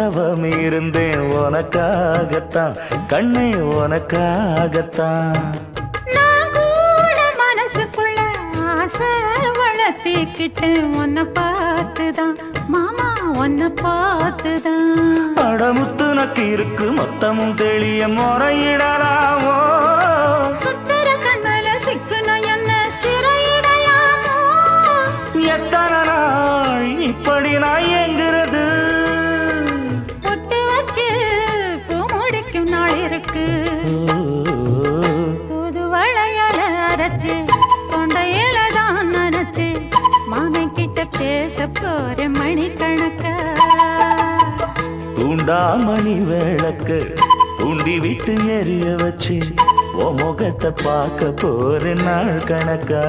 தவம் இருந்தேன் உனக்காகத்தான் கண்ணே உனக்காகத்தான். நான் கூட மனசுக்குள்ள ஆசை வளர்த்திக்கிட்டேன் உன்னை பார்த்துதான் மாமா உன்னை பார்த்துதான். அடமுத்து நக்கு இருக்கு மொத்தமும் தெளிய முறையிடலாமோ சுத்தர கண்மல சிக்கணும் என்ன சிறையிடையாமோ. எத்தனை நாள் இப்படி நான் எங்கிறது பொட்டு வச்சு பூ முடிக்கும் நாள் இருக்கு. புது வளையல அரைச்சு தொண்டையில தான் நினைச்சு மாமன் கிட்ட பேச போற மணிக்கணக்கா. தூண்டாமணி விளக்கு தூண்டி விட்டு எரிய வச்சு உன் முகத்தை பார்க்க போற நாள் கணக்கா.